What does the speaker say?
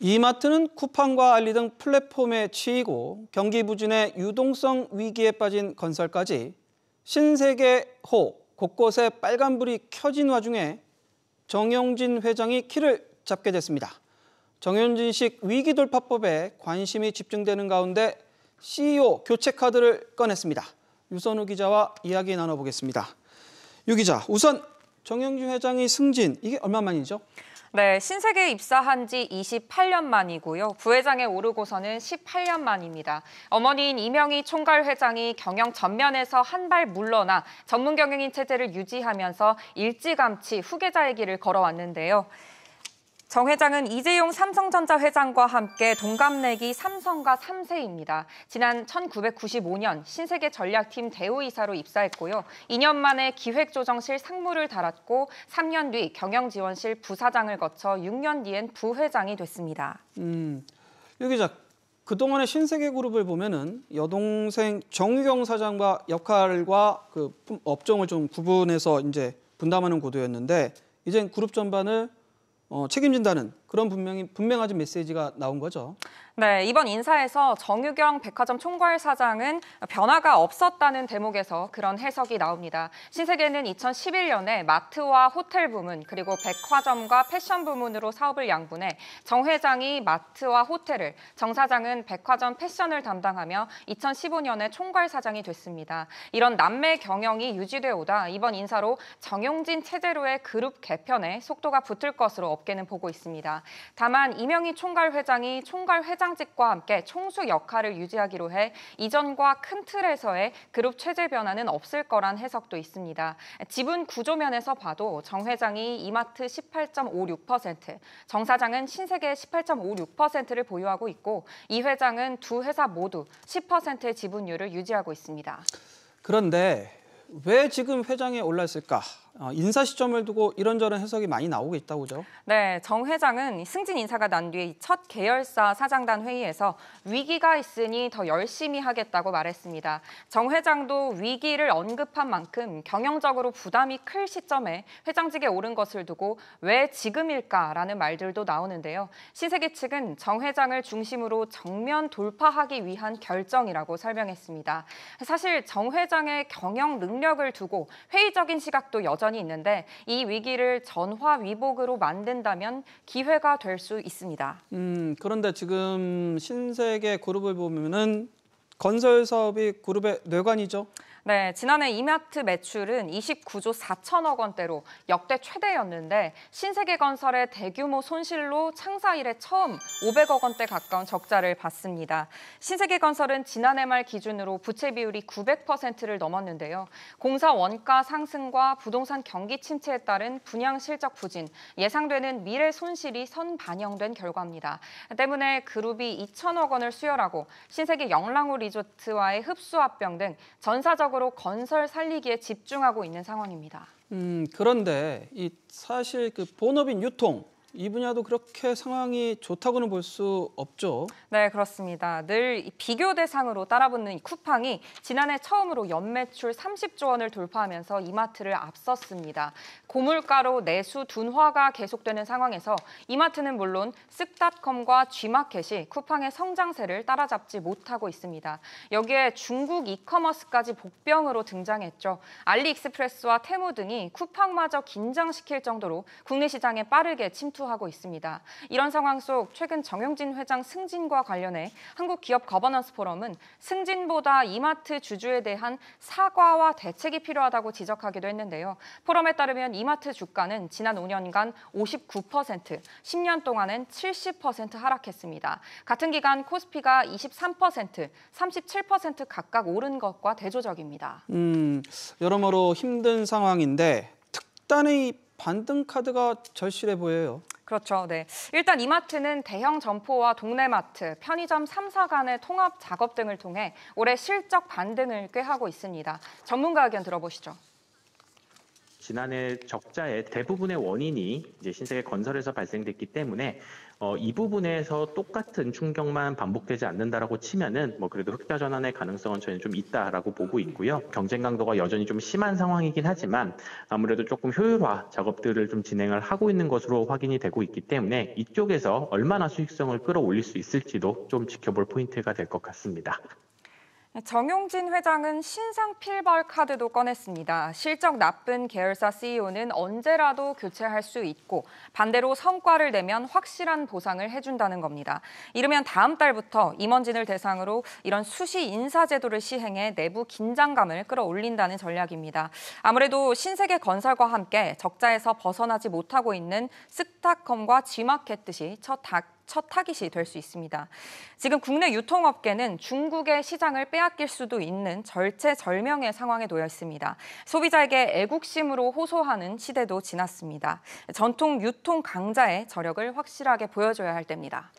이마트는 쿠팡과 알리 등 플랫폼에 치이고 경기 부진의 유동성 위기에 빠진 건설까지 신세계호 곳곳에 빨간불이 켜진 와중에 정용진 회장이 키를 잡게 됐습니다. 정용진식 위기 돌파법에 관심이 집중되는 가운데 CEO 교체 카드를 꺼냈습니다. 유선우 기자와 이야기 나눠보겠습니다. 유 기자, 우선 정용진 회장이 승진, 이게 얼마 만이죠? 네, 신세계에 입사한 지 28년 만이고요. 부회장에 오르고서는 18년 만입니다. 어머니인 이명희 총괄 회장이 경영 전면에서 한 발 물러나 전문 경영인 체제를 유지하면서 일찌감치 후계자의 길을 걸어왔는데요. 정 회장은 이재용 삼성전자 회장과 함께 동갑내기 삼성가 3세입니다. 지난 1995년 신세계 전략팀 대우이사로 입사했고요. 2년 만에 기획조정실 상무를 달았고 3년 뒤 경영지원실 부사장을 거쳐 6년 뒤엔 부회장이 됐습니다. 유 기자, 그동안의 신세계그룹을 보면은 여동생 정유경 사장과 역할과 그 업종을 좀 구분해서 이제 분담하는 구도였는데 이젠 그룹 전반을 책임진다는 그런 분명하진 메시지가 나온 거죠. 네, 이번 인사에서 정유경 백화점 총괄 사장은 변화가 없었다는 대목에서 그런 해석이 나옵니다. 신세계는 2011년에 마트와 호텔 부문 그리고 백화점과 패션 부문으로 사업을 양분해 정 회장이 마트와 호텔을, 정 사장은 백화점 패션을 담당하며 2015년에 총괄 사장이 됐습니다. 이런 남매 경영이 유지돼 오다 이번 인사로 정용진 체제로의 그룹 개편에 속도가 붙을 것으로 업계는 보고 있습니다. 다만 이명희 총괄 회장이 총괄 회장직과 함께 총수 역할을 유지하기로 해 이전과 큰 틀에서의 그룹 체제 변화는 없을 거란 해석도 있습니다. 지분 구조면에서 봐도 정 회장이 이마트 18.56%, 정 사장은 신세계 18.56%를 보유하고 있고 이 회장은 두 회사 모두 10%의 지분율을 유지하고 있습니다. 그런데 왜 지금 회장에 올랐을까? 인사 시점을 두고 이런저런 해석이 많이 나오고 있다고 그죠? 네, 정 회장은 승진 인사가 난 뒤에 첫 계열사 사장단 회의에서 위기가 있으니 더 열심히 하겠다고 말했습니다. 정 회장도 위기를 언급한 만큼 경영적으로 부담이 클 시점에 회장직에 오른 것을 두고 왜 지금일까라는 말들도 나오는데요. 신세계 측은 정 회장을 중심으로 정면 돌파하기 위한 결정이라고 설명했습니다. 사실 정 회장의 경영 능력을 두고 회의적인 시각도 여전히 있는데 이 위기를 전화위복으로 만든다면 기회가 될 수 있습니다. 그런데 지금 신세계 그룹을 보면은 건설 사업이 그룹의 뇌관이죠. 네, 지난해 이마트 매출은 29조 4천억 원대로 역대 최대였는데 신세계건설의 대규모 손실로 창사 이래 처음 500억 원대 가까운 적자를 봤습니다. 신세계건설은 지난해 말 기준으로 부채 비율이 900%를 넘었는데요. 공사 원가 상승과 부동산 경기 침체에 따른 분양 실적 부진, 예상되는 미래 손실이 선반영된 결과입니다. 때문에 그룹이 2천억 원을 수혈하고 신세계 영랑호 리조트와의 흡수합병 등 전사적 으로 건설 살리기에 집중하고 있는 상황입니다. 그런데 사실 그 본업인 유통 이 분야도 그렇게 상황이 좋다고는 볼 수 없죠. 네, 그렇습니다. 늘 비교 대상으로 따라붙는 이 쿠팡이 지난해 처음으로 연매출 30조 원을 돌파하면서 이마트를 앞섰습니다. 고물가로 내수 둔화가 계속되는 상황에서 이마트는 물론 쓱닷컴과 G마켓이 쿠팡의 성장세를 따라잡지 못하고 있습니다. 여기에 중국 이커머스까지 복병으로 등장했죠. 알리익스프레스와 테무 등이 쿠팡마저 긴장시킬 정도로 국내 시장에 빠르게 침투하고 있습니다. 이런 상황 속 최근 정용진 회장 승진과 관련해 한국기업 거버넌스 포럼은 승진보다 이마트 주주에 대한 사과와 대책이 필요하다고 지적하기도 했는데요. 포럼에 따르면 이마트 주가는 지난 5년간 59%, 10년 동안은 70% 하락했습니다. 같은 기간 코스피가 23%, 37% 각각 오른 것과 대조적입니다. 여러모로 힘든 상황인데 특단의 반등 카드가 절실해 보여요. 그렇죠. 네. 일단 이마트는 대형 점포와 동네마트, 편의점 3사 간의 통합 작업 등을 통해 올해 실적 반등을 꾀하고 있습니다. 전문가 의견 들어보시죠. 지난해 적자의 대부분의 원인이 이제 신세계 건설에서 발생됐기 때문에 이 부분에서 똑같은 충격만 반복되지 않는다라고 치면은 그래도 흑자 전환의 가능성은 저희는 좀 있다라고 보고 있고요. 경쟁 강도가 여전히 좀 심한 상황이긴 하지만 아무래도 조금 효율화 작업들을 좀 진행을 하고 있는 것으로 확인이 되고 있기 때문에 이쪽에서 얼마나 수익성을 끌어올릴 수 있을지도 좀 지켜볼 포인트가 될 것 같습니다. 정용진 회장은 신상 필벌 카드도 꺼냈습니다. 실적 나쁜 계열사 CEO는 언제라도 교체할 수 있고 반대로 성과를 내면 확실한 보상을 해준다는 겁니다. 이르면 다음 달부터 임원진을 대상으로 이런 수시 인사 제도를 시행해 내부 긴장감을 끌어올린다는 전략입니다. 아무래도 신세계 건설과 함께 적자에서 벗어나지 못하고 있는 스타컴과 G마켓듯이 첫 타깃이 될 수 있습니다. 지금 국내 유통업계는 중국의 시장을 빼앗길 수도 있는 절체절명의 상황에 놓여 있습니다. 소비자에게 애국심으로 호소하는 시대도 지났습니다. 전통 유통 강자의 저력을 확실하게 보여줘야 할 때입니다.